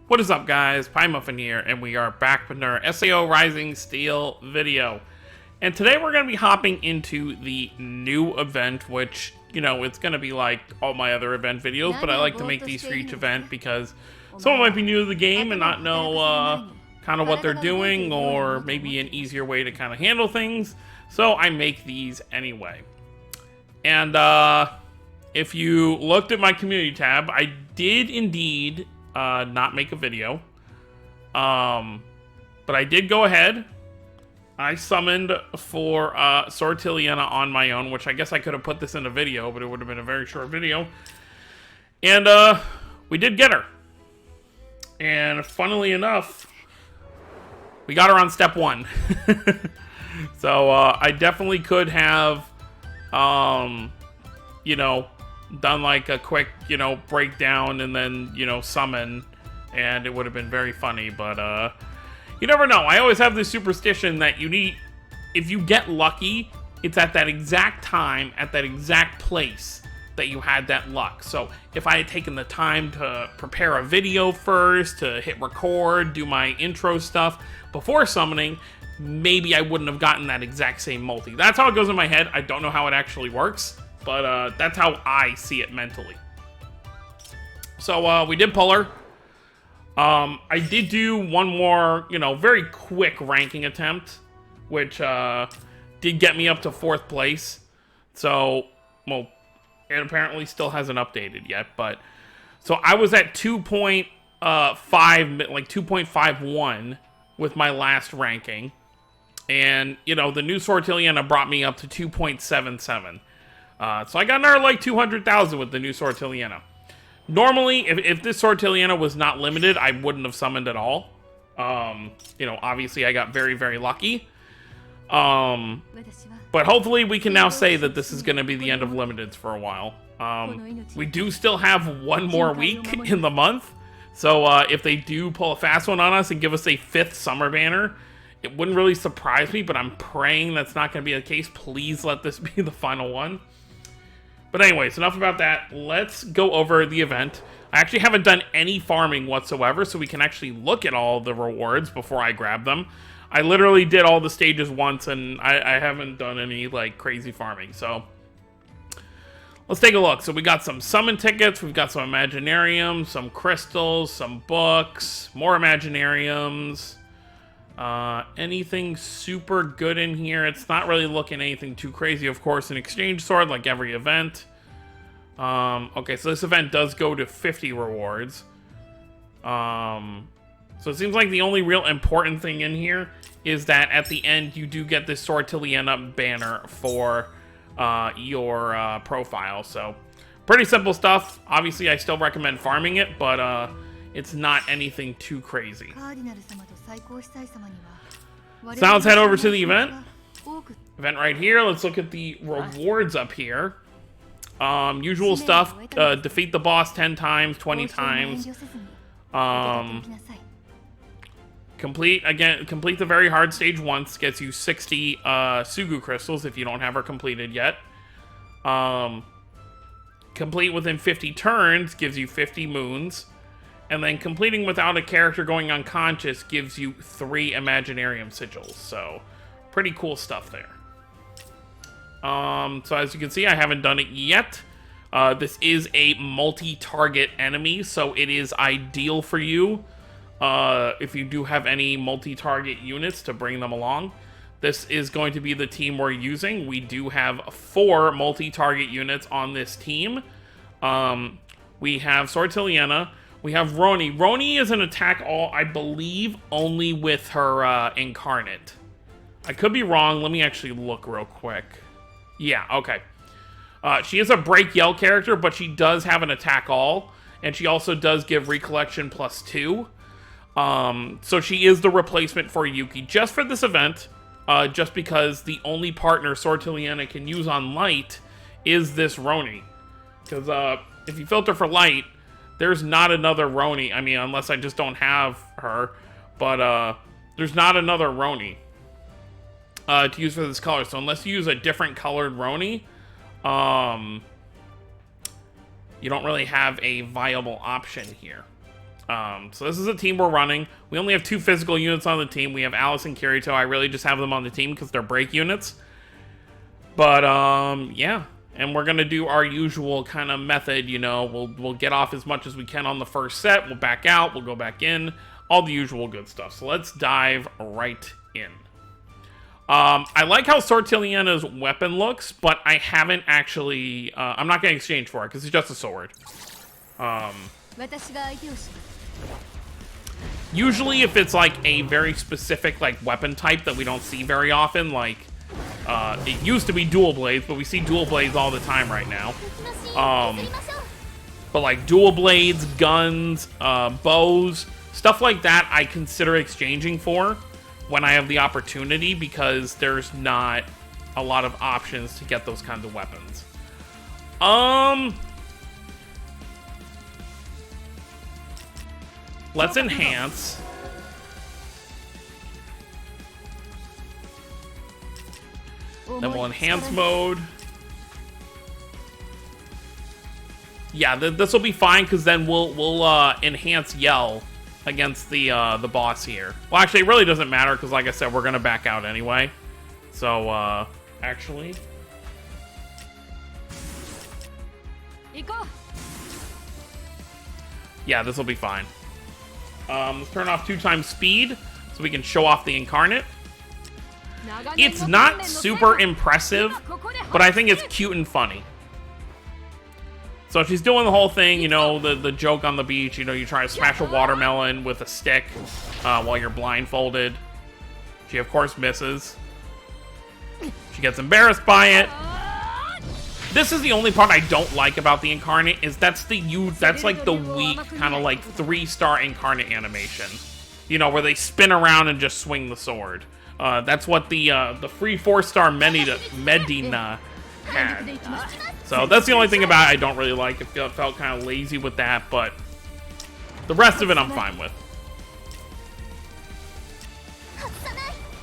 What is up, guys? Pie Muffin here, and we are back with our SAO Rising Steel video. And today we're going to be hopping into the new event, which, you know, it's going to be like all my other event videos, but I like to make these for each event because someone might be new to the game and not know kind of what they're doing, or maybe an easier way to kind of handle things. So I make these anyway. And if you looked at my community tab, I did indeed not make a video, but I did go ahead. I summoned for Sortiliana on my own, which I guess I could have put this in a video, but it would have been a very short video. And we did get her. And funnily enough, we got her on step 1. So I definitely could have, you know, done like a quick, you know, breakdown and then, you know, summon, and it would have been very funny, but you never know. I always have this superstition that you need, if you get lucky, it's at that exact time, at that exact place that you had that luck. So if I had taken the time to prepare a video first, to hit record, do my intro stuff before summoning, maybe I wouldn't have gotten that exact same multi. That's how it goes in my head. I don't know how it actually works, but that's how I see it mentally. So we did pull her. I did do one more, you know, very quick ranking attempt, which did get me up to 4th place. So, well, it apparently still hasn't updated yet, but so I was at 2.5, like 2.51 with my last ranking, and you know, the new Sortiliana brought me up to 2.77. So I got another like 200,000 with the new Sortiliana. Normally, if this Sortiliana was not limited, I wouldn't have summoned at all. You know, obviously I got very, very lucky. But hopefully we can now say that this is going to be the end of limiteds for a while. We do still have one more week in the month. So if they do pull a fast one on us and give us a 5th summer banner, it wouldn't really surprise me, but I'm praying that's not going to be the case. Please let this be the final one. But anyways, enough about that. Let's go over the event. I actually haven't done any farming whatsoever, so we can actually look at all the rewards before I grab them. I literally did all the stages once, and I haven't done any, like, crazy farming. So let's take a look. So we got some summon tickets, we've got some Imaginariums, some crystals, some books, more Imaginariums. Anything super good in here? It's not really looking anything too crazy. Of course, an exchange sword like every event. Okay, so this event does go to 50 rewards. So it seems like the only real important thing in here is that at the end you do get this Sortiliana banner for your profile. So pretty simple stuff. Obviously, I still recommend farming it, but it's not anything too crazy. So now let's head over to the event. Event right here. Let's look at the rewards up here. Usual stuff. Defeat the boss 10 times, 20 times. Complete the very hard stage once. Gets you 60 Sugu crystals if you don't have her completed yet. Complete within 50 turns gives you 50 moons. And then completing without a character going unconscious gives you 3 Imaginarium sigils. So, pretty cool stuff there. So as you can see, I haven't done it yet. This is a multi-target enemy, so it is ideal for you if you do have any multi-target units to bring them along. This is going to be the team we're using. We do have 4 multi-target units on this team. We have Sortiliana. We have Roni. Roni is an attack all, I believe, only with her incarnate. I could be wrong. Let me actually look real quick. Yeah, okay. She is a break yell character, but she does have an attack all, and she also does give recollection +2. So she is the replacement for Yuki just for this event, just because the only partner Sortiliana can use on light is this Roni. Because if you filter for light, there's not another Roni. I mean, unless I just don't have her. But there's not another Roni to use for this color. So unless you use a different colored Roni, you don't really have a viable option here. So this is a team we're running. We only have 2 physical units on the team. We have Alice and Kirito. I really just have them on the team because they're break units. But, yeah. And we're going to do our usual kind of method, you know. We'll get off as much as we can on the first set. We'll back out. We'll go back in. All the usual good stuff. So let's dive right in. I like how Sortiliena's weapon looks, but I haven't actually... I'm not going to exchange for it because it's just a sword. Usually if it's like a very specific like weapon type that we don't see very often, like it used to be dual blades, but we see dual blades all the time right now. But like dual blades, guns, bows, stuff like that I consider exchanging for when I have the opportunity, because there's not a lot of options to get those kinds of weapons. Let's enhance. Then we'll enhance mode. Yeah, this will be fine because then we'll enhance yell against the boss here. Well, actually, it really doesn't matter because, like I said, we're gonna back out anyway. So, actually. Yeah, this will be fine. Let's turn off 2x speed so we can show off the incarnate. It's not super impressive, but I think it's cute and funny. So she's doing the whole thing, you know, the joke on the beach, you know, you try to smash a watermelon with a stick while you're blindfolded. She, of course, misses. She gets embarrassed by it. This is the only part I don't like about the incarnate, is that's like the weak kind of like 3-star incarnate animation. You know, where they spin around and just swing the sword. That's what the free 4-star Medina had. So that's the only thing about it I don't really like. It felt kind of lazy with that, but the rest of it I'm fine with.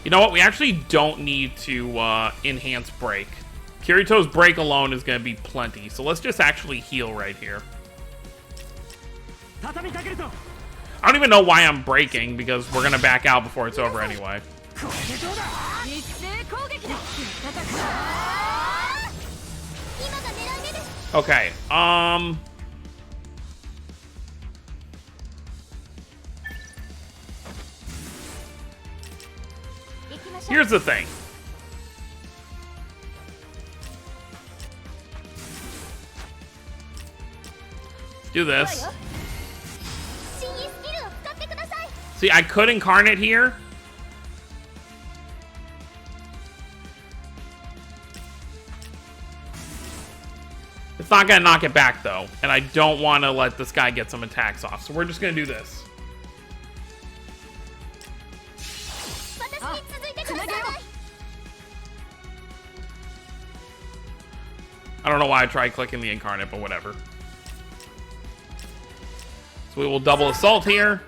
You know what? We actually don't need to enhance break. Kirito's break alone is going to be plenty, so let's just actually heal right here. I don't even know why I'm breaking, because we're going to back out before it's over anyway. Okay, here's the thing. Do this. See, I could incarnate here. It's not going to knock it back, though. And I don't want to let this guy get some attacks off. So we're just going to do this. I don't know why I tried clicking the incarnate, but whatever. So we will double assault here.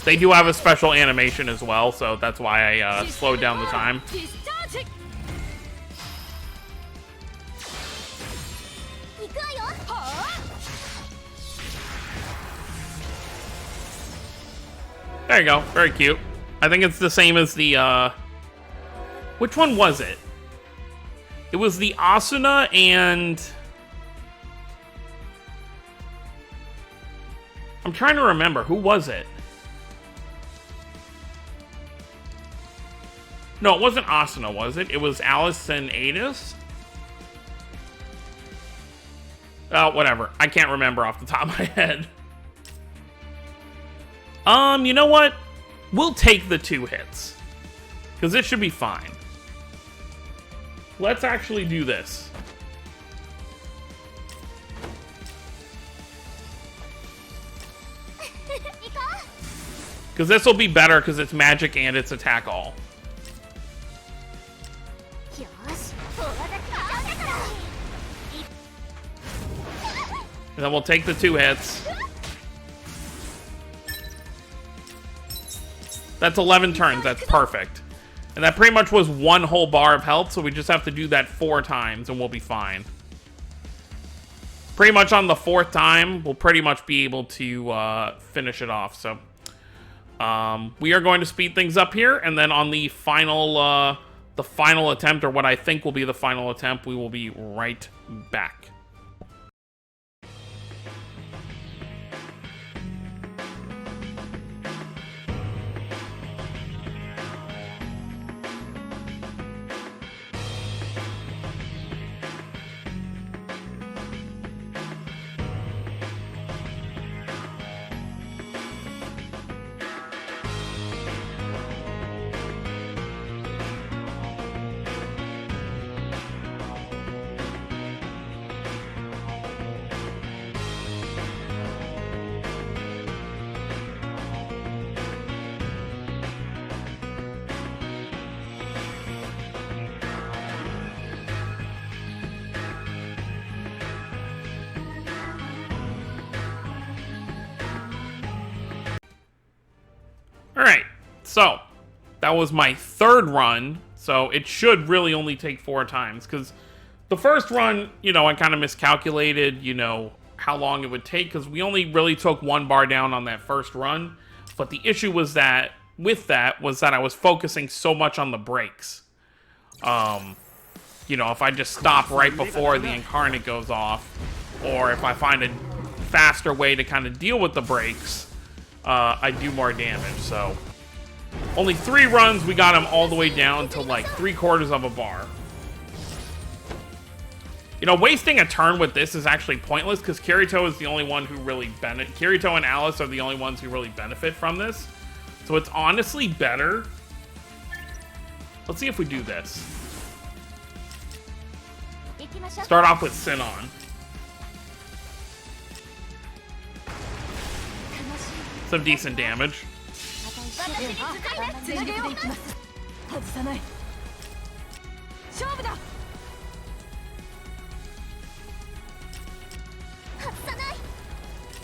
They do have a special animation as well, so that's why I slowed down the time. There you go. Very cute. I think it's the same as the, which one was it? It was the Asuna and... I'm trying to remember. Who was it? No, it wasn't Asuna, was it? It was Alice and Adis? Oh, whatever. I can't remember off the top of my head. You know what? We'll take the 2 hits. Because it should be fine. Let's actually do this. Because this will be better because it's magic and it's attack all. And then we'll take the 2 hits. That's 11 turns. That's perfect. And that pretty much was 1 whole bar of health, so we just have to do that 4 times and we'll be fine. pretty much on the 4th time, we'll pretty much be able to finish it off. So we are going to speed things up here, and then on the final attempt, or what I think will be the final attempt, we will be right back. Alright, so that was my 3rd run, so it should really only take 4 times, because the first run, you know, I kind of miscalculated, you know, how long it would take, because we only really took 1 bar down on that first run, but the issue was that, with that, was that I was focusing so much on the brakes. You know, if I just stop right before the incarnate goes off, or if I find a faster way to kind of deal with the brakes, I do more damage. So only 3 runs, we got him all the way down to like 3/4 of a bar. You know, wasting a turn with this is actually pointless, because Kirito is the only one who really Kirito and Alice are the only ones who really benefit from this. So it's honestly better. Let's see if we do this. Start off with Sinon. Some decent damage.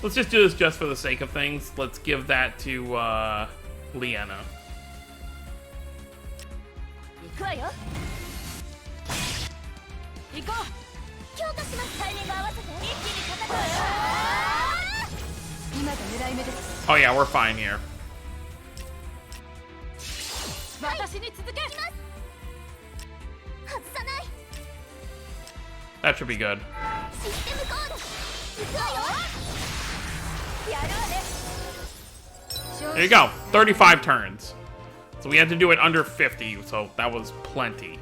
Let's just do this just for the sake of things. Let's give that to Liena. Oh yeah, we're fine here. That should be good. There you go, 35 turns. So we had to do it under 50, so that was plenty.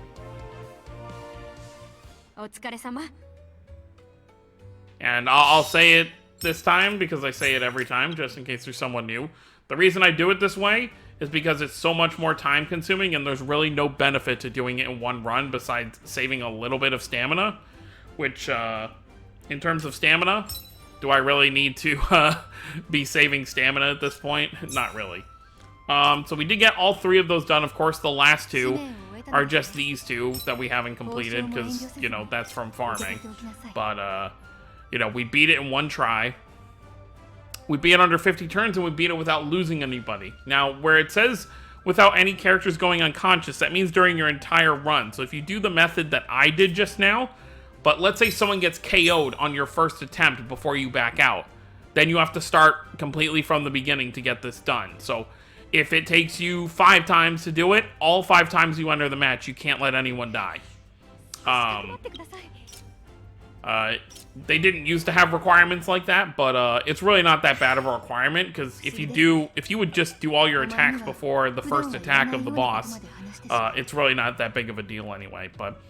And I'll say it this time, because I say it every time, just in case there's someone new. The reason I do it this way is because it's so much more time consuming, and there's really no benefit to doing it in one run besides saving a little bit of stamina. Which, in terms of stamina, do I really need to be saving stamina at this point? Not really. So we did get all 3 of those done. Of course, the last 2 are just these 2 that we haven't completed, because, you know, that's from farming. But, you know, we beat it in 1 try. We beat it under 50 turns, and we beat it without losing anybody. Now, where it says without any characters going unconscious, that means during your entire run. So if you do the method that I did just now, but let's say someone gets KO'd on your first attempt before you back out, then you have to start completely from the beginning to get this done. So if it takes you 5 times to do it, all 5 times you enter the match, you can't let anyone die. They didn't used to have requirements like that, but it's really not that bad of a requirement, because if you would just do all your attacks before the first attack of the boss, it's really not that big of a deal anyway. But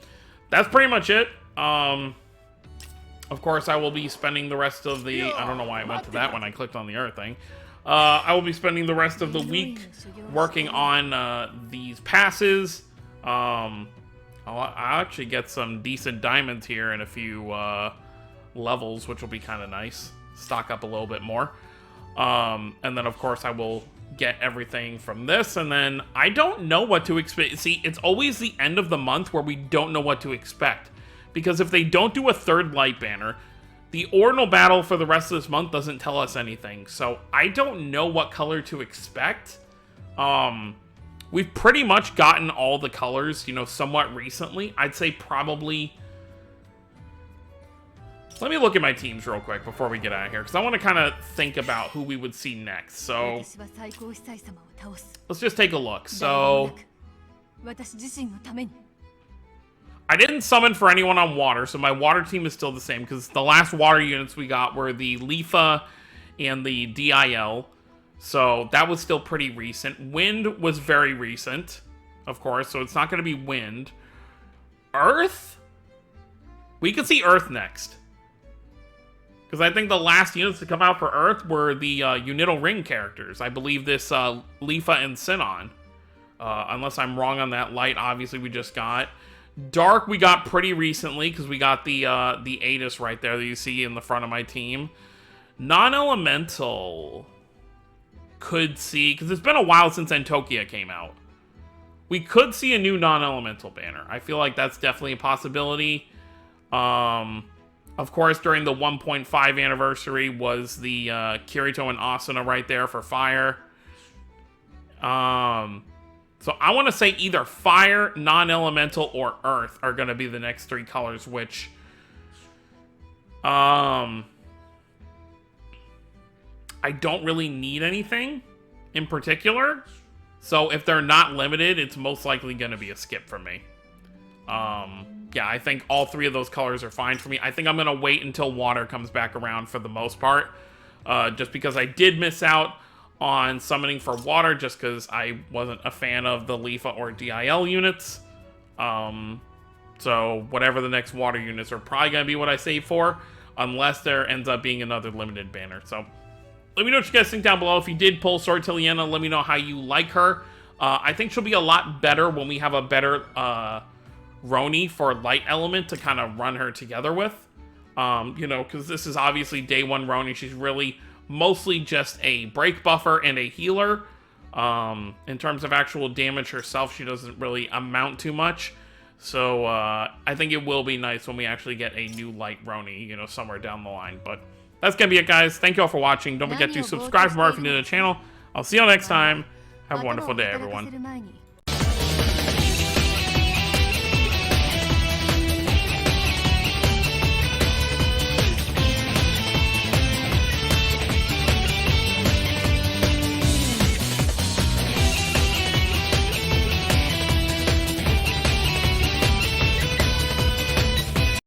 that's pretty much it. Of course, I will be spending the rest of the... I don't know why I went to that when I clicked on the other thing. I will be spending the rest of the week working on these passes. I'll actually get some decent diamonds here in a few levels, which will be kind of nice. Stock up a little bit more. And then, of course, I will get everything from this, and then I don't know what to expect. See, it's always the end of the month where we don't know what to expect. Because if they don't do a 3rd light banner, the ordinal battle for the rest of this month doesn't tell us anything. So I don't know what color to expect. We've pretty much gotten all the colors, you know, somewhat recently. I'd say probably Let me look at my teams real quick before we get out of here, because I want to kind of think about who we would see next. So let's just take a look. So I didn't summon for anyone on water, so my water team is still the same, because the last water units we got were the Lifa and the DIL. So that was still pretty recent. Wind was very recent, of course, so it's not going to be wind. Earth? We could see Earth next. Because I think the last units to come out for Earth were the Unital Ring characters. I believe this Lifa and Sinon. Unless I'm wrong on that. Light, obviously, we just got. Dark, we got pretty recently, because we got the Atis right there that you see in the front of my team. Non-Elemental could see, because it's been a while since Antokia came out. We could see a new non-elemental banner. I feel like that's definitely a possibility. Of course, during the 1.5 anniversary was the Kirito and Asuna right there for fire. So I want to say either fire, non-elemental, or earth are going to be the next three colors, which I don't really need anything in particular. So if they're not limited, it's most likely going to be a skip for me. Yeah, I think all three of those colors are fine for me. I think I'm going to wait until water comes back around for the most part. Just because I did miss out on summoning for water, just because I wasn't a fan of the Lifa or DIL units. So whatever the next water units are probably going to be what I save for, unless there ends up being another limited banner. So let me know what you guys think down below. If you did pull Sortiliana, let me know how you like her. I think she'll be a lot better when we have a better Roni for light element to kind of run her together with. You know, because this is obviously day one Roni. She's really mostly just a break buffer and a healer. In terms of actual damage herself, she doesn't really amount to much. So I think it will be nice when we actually get a new light Roni, you know, somewhere down the line. But that's going to be it, guys. Thank you all for watching. Don't forget to subscribe for more if you're new to the channel. I'll see you all next time. Have a wonderful day, everyone.